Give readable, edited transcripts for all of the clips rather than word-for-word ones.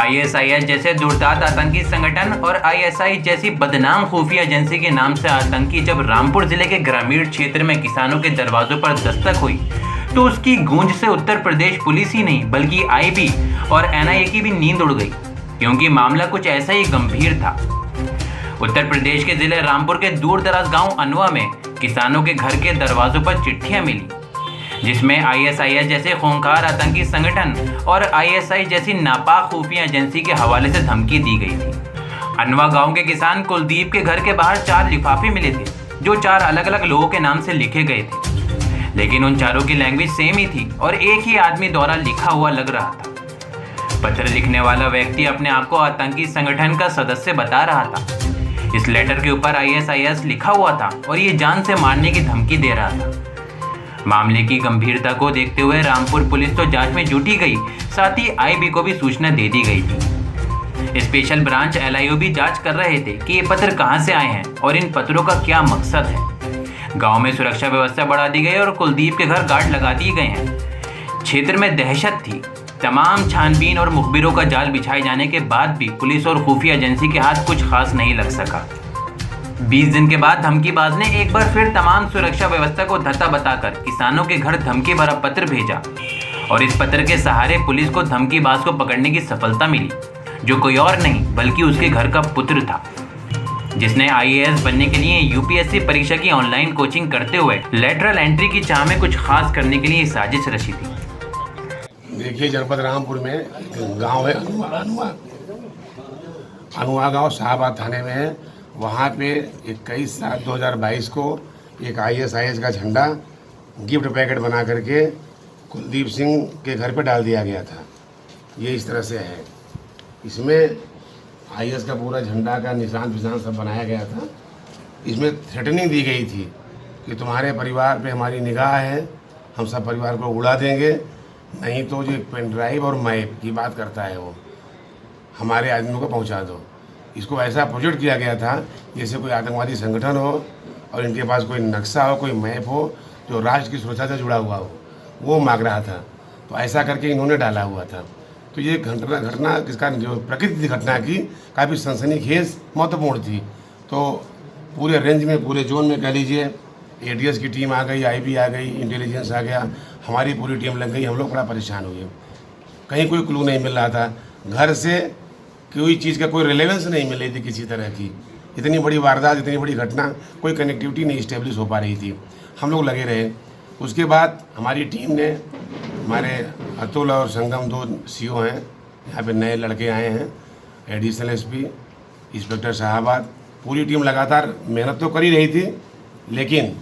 ISIS जैसे दुर्दांत आतंकी संगठन और आईएसआई जैसी बदनाम खुफिया एजेंसी के नाम से आतंकी जब रामपुर जिले के ग्रामीण क्षेत्र में किसानों के दरवाजों पर दस्तक हुई तो उसकी गूंज से उत्तर प्रदेश पुलिस ही नहीं बल्कि आईबी और एनआईए की भी नींद उड़ गई, क्योंकि मामला कुछ ऐसा ही गंभीर था। उत्तर प्रदेश के जिले रामपुर के दूर दराज गांव अनवा में किसानों के घर के दरवाजों पर चिट्ठियां मिली, जिसमें आईएसआईएस जैसे खूंखार आतंकी संगठन और आईएसआई जैसी नापाक खुफिया एजेंसी के हवाले से धमकी दी गई थी। अनवा गांव के किसान कुलदीप के घर के बाहर 4 लिफाफे मिले थे, जो 4 अलग अलग लोगों के नाम से लिखे गए थे, लेकिन उन चारों की लैंग्वेज सेम ही थी और एक ही आदमी द्वारा लिखा हुआ लग रहा था। पत्र लिखने वाला व्यक्ति अपने आप को आतंकी संगठन का सदस्य बता रहा था। इस लेटर के ऊपर आईएसआईएस लिखा हुआ था और ये जान से मारने की धमकी दे रहा था। मामले की गंभीरता को देखते हुए रामपुर पुलिस तो जांच में जुटी गई, साथ ही आईबी को भी सूचना दे दी गई थी। स्पेशल ब्रांच एलआईओ भी जांच कर रहे थे कि ये पत्र कहां से आए हैं और इन पत्रों का क्या मकसद है। गांव में सुरक्षा व्यवस्था बढ़ा दी गई और कुलदीप के घर गार्ड लगा दिए गए हैं। क्षेत्र में दहशत थी। तमाम छानबीन और मुखबिरों का जाल बिछाए जाने के बाद भी पुलिस और खुफिया एजेंसी के हाथ कुछ खास नहीं लग सका। 20 दिन के बाद धमकीबाज ने एक बार फिर तमाम सुरक्षा व्यवस्था को धत्ता बताकर किसानों के घर धमकी भरा पत्र भेजा और इस पत्र के सहारे पुलिस को धमकीबाज को पकड़ने की सफलता मिली, जो कोई और नहीं बल्कि उसके घर का पुत्र था, जिसने आईएएस बनने के लिए यूपीएससी परीक्षा की ऑनलाइन कोचिंग करते हुए लेटरल एंट्री की चाह में कुछ खास करने के लिए साजिश रची थी। देखिए, जनपद रामपुर में गांव है अनुआ गांव शाहबाद थाने में है। वहाँ पे 21/7/2022 को एक आईएसआईएस का झंडा गिफ्ट पैकेट बना करके कुलदीप सिंह के घर पे डाल दिया गया था। ये इस तरह से है। इसमें आईएएस का पूरा झंडा का निशान सब बनाया गया था। इसमें थ्रेटनिंग दी गई थी कि तुम्हारे परिवार पे हमारी निगाह है, हम सब परिवार को उड़ा देंगे, नहीं तो जो पेन ड्राइव और मैप की बात करता है वो हमारे आदमियों को पहुंचा दो। इसको ऐसा प्रोजेक्ट किया गया था जैसे कोई आतंकवादी संगठन हो और इनके पास कोई नक्शा हो, कोई मैप हो जो राष्ट्र की सुरक्षा से जुड़ा हुआ हो, वो मांग रहा था। तो ऐसा करके इन्होंने डाला हुआ था। तो ये घटना किसका जो प्रकृति घटना की काफ़ी सनसनीखेज महत्वपूर्ण थी। तो पूरे रेंज में, पूरे जोन में कह लीजिए, एटीएस की टीम आ गई, आईबी आ गई, इंटेलिजेंस आ गया, हमारी पूरी टीम लग गई। हम लोग बड़ा परेशान हुए। कहीं कोई क्लू नहीं मिल रहा था। घर से कोई चीज़ का कोई रिलेवेंस नहीं मिल रही थी किसी तरह की। इतनी बड़ी वारदात, इतनी बड़ी घटना, कोई कनेक्टिविटी नहीं इस्टेब्लिश हो पा रही थी। हम लोग लगे रहे। उसके बाद हमारी टीम ने, हमारे अतुल और संगम 2 सीओ हैं, यहाँ पे नए लड़के आए हैं, एडिशनल एसपी, इंस्पेक्टर शाहबाद, पूरी टीम लगातार मेहनत तो कर ही रही थी, लेकिन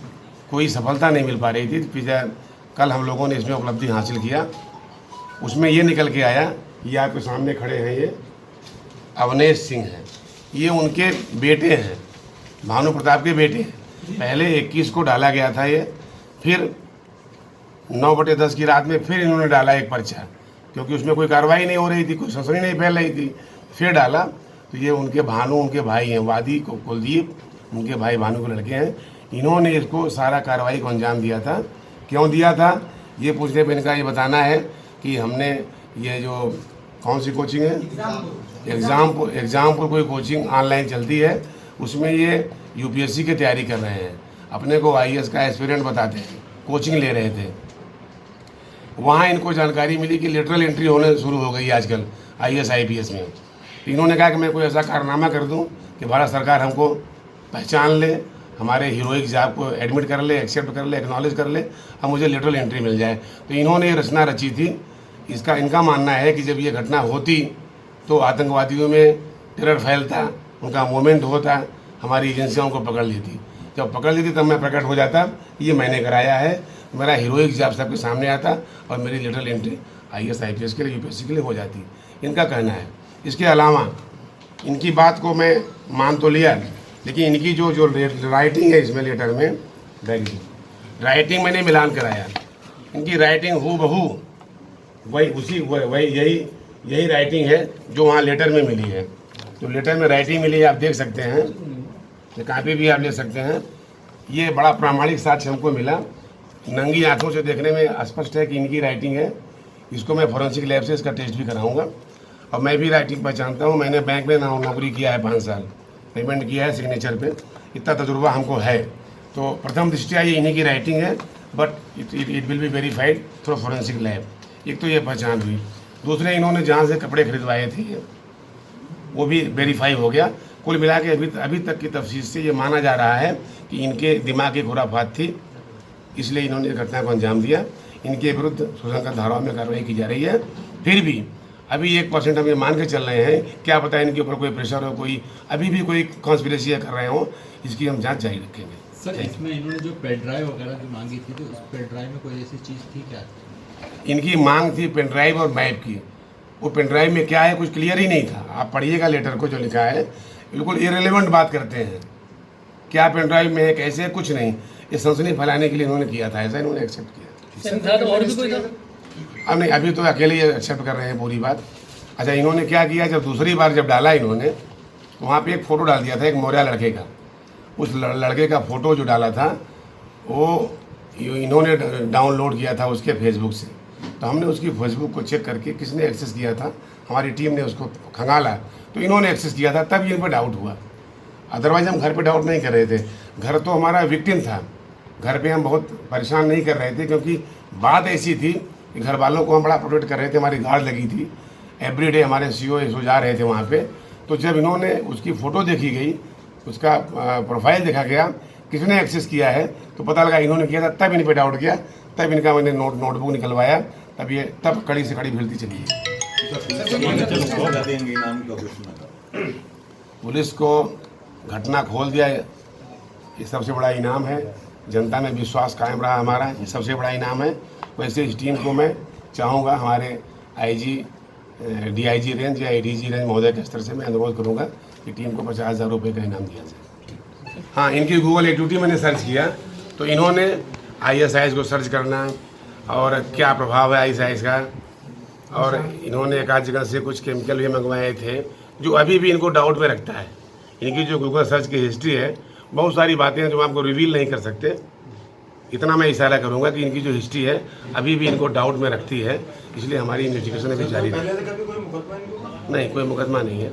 कोई सफलता नहीं मिल पा रही थी। फिर कल हम लोगों ने इसमें उपलब्धि हासिल किया। उसमें ये निकल के आया, ये आपके सामने खड़े हैं, ये अवनेश सिंह हैं। ये उनके बेटे हैं, भानु प्रताप के बेटे हैं। पहले 21 को डाला गया था ये, फिर 9/10 की रात में फिर इन्होंने डाला एक पर्चा, क्योंकि उसमें कोई कार्रवाई नहीं हो रही थी, कोई सनसनी नहीं फैल रही थी। फिर डाला तो ये उनके भानु, उनके भाई हैं, वादी को कुलदीप, उनके भाई भानु के लड़के हैं। इन्होंने इसको सारा कार्रवाई को अंजाम दिया था। क्यों दिया था ये पूछने पर इनका ये बताना है कि हमने ये जो कौन सी कोचिंग है, एग्ज़ामपुर कोई कोचिंग ऑनलाइन चलती है, उसमें ये यूपीएससी की तैयारी कर रहे हैं। अपने को आईएएस का एस्पिरेंट बताते हैं, कोचिंग ले रहे थे। वहाँ इनको जानकारी मिली कि लेटरल एंट्री होने शुरू हो गई आजकल आईएएस आईपीएस में। इन्होंने कहा कि मैं कोई ऐसा कारनामा कर दूं कि भारत सरकार हमको पहचान ले, हमारे हीरोइक जॉब को एडमिट कर ले, एक्सेप्ट कर ले, एक्नॉलेज कर ले, अब मुझे लेटरल एंट्री मिल जाए। तो इन्होंने ये रचना रची थी। इनका मानना है कि जब ये घटना होती तो आतंकवादियों में टेरर फैलता, उनका मूवमेंट होता, हमारी एजेंसियां उनको पकड़ लेती। जब पकड़ लेती तब मैं प्रकट हो जाता, ये मैंने कराया है, मेरा हीरोइक जॉब सबके सामने आता और मेरी लेटरल एंट्री आईएएस आईपीएस के लिए, यूपीएससी के लिए हो जाती, इनका कहना है। इसके अलावा इनकी बात को मैं मान तो लिया, लेकिन इनकी जो राइटिंग है इसमें लेटर में, राइटिंग मैंने मिलान कराया। इनकी राइटिंग हूबहू वही यही राइटिंग है जो वहाँ लेटर में मिली है। तो लेटर में राइटिंग मिली है, आप देख सकते हैं, ये कापी भी आप ले सकते हैं। ये बड़ा प्रामाणिक साक्ष्य हमको मिला, नंगी आंखों से देखने में स्पष्ट है कि इनकी राइटिंग है। इसको मैं फॉरेंसिक लैब से इसका टेस्ट भी कराऊंगा और मैं भी राइटिंग पहचानता हूँ। मैंने बैंक में नौकरी किया है 5 साल, पेमेंट किया है सिग्नेचर पे, इतना तजुर्बा हमको है। तो प्रथम दृष्टिया ये इन्हीं की राइटिंग है, but it will be verified through forensic lab. एक तो ये पहचान हुई। दूसरे, इन्होंने जहाँ से कपड़े खरीदवाए थे वो भी वेरीफाई हो गया। कुल मिला के अभी तक की तफसील से ये माना जा रहा है कि इनके दिमाग की खुराफात थी, इसलिए इन्होंने घटना को अंजाम दिया। इनके विरुद्ध शोषण का धाराओं में कार्रवाई की जा रही है। फिर भी अभी 1% हम ये मान के चल रहे हैं, क्या पता इनके ऊपर कोई प्रेशर हो, कोई अभी भी कोई कॉन्स्पिरेसी कर रहे हो, इसकी हम जांच जारी रखेंगे। सर, इसमें इन्होंने जो पेन ड्राइव वगैरह जो मांगी थी, तो उस पेन ड्राइव में कोई ऐसी चीज़ थी क्या? इनकी मांग थी पेन ड्राइव और मैप की। वो पेन ड्राइव में क्या है कुछ क्लियर ही नहीं था। आप पढ़िएगा लेटर को, जो लिखा है बिल्कुल इरेलेवेंट बात करते हैं। क्या पेन ड्राइव में है, कैसे है, कुछ नहीं। ये सनसनी फैलाने के लिए इन्होंने किया था, ऐसा इन्होंने एक्सेप्ट किया। और भी कोई था? अब नहीं, अभी तो अकेले ये एक्सेप्ट कर रहे हैं पूरी बात। अच्छा, इन्होंने क्या किया, जब दूसरी बार जब डाला इन्होंने, तो वहाँ पे एक फ़ोटो डाल दिया था एक मौर्या लड़के का। उस लड़के का फ़ोटो जो डाला था वो इन्होंने डाउनलोड किया था उसके फेसबुक से। तो हमने उसकी फेसबुक को चेक करके किसने एक्सेस किया था, हमारी टीम ने उसको खंगाला, तो इन्होंने एक्सेस किया था, तब इन पर डाउट हुआ। अदरवाइज़ हम घर पे डाउट नहीं कर रहे थे। घर तो हमारा विक्टिम था, घर पे हम बहुत परेशान नहीं कर रहे थे, क्योंकि बात ऐसी थी कि घर वालों को हम बड़ा प्रोटेक्ट कर रहे थे। हमारी गार्ड लगी थी, एवरीडे हमारे CO जा रहे थे वहाँ पे। तो जब इन्होंने उसकी फ़ोटो देखी गई, उसका प्रोफाइल देखा गया, किसने एक्सेस किया है, तो पता लगा इन्होंने किया था। तब इन पर डाउट किया, तब इनका मैंने नोटबुक निकलवाया, तब कड़ी से कड़ी भिड़ती चली है। पुलिस को घटना खोल दिया, ये सबसे बड़ा इनाम है। जनता में विश्वास कायम रहा हमारा, ये सबसे बड़ा इनाम है। वैसे इस टीम को मैं चाहूँगा, हमारे IG DIG रेंज या ADG रेंज महोदय के स्तर से मैं अनुरोध करूँगा कि टीम को 50,000 रुपये का इनाम दिया जाए। हाँ, इनकी गूगल एक्टिविटी मैंने सर्च किया, तो इन्होंने ISIS को सर्च करना और क्या प्रभाव है ISIS का, और इन्होंने एक आध जगह से कुछ केमिकल भी मंगवाए थे, जो अभी भी इनको डाउट में रखता है। इनकी जो गूगल सर्च की हिस्ट्री है, बहुत सारी बातें हैं जो आपको रिवील नहीं कर सकते। इतना मैं इशारा करूंगा कि इनकी जो हिस्ट्री है अभी भी इनको डाउट में रखती है, इसलिए हमारी इन्वेस्टिगेशन अभी जारी है। नहीं, कोई मुकदमा नहीं है।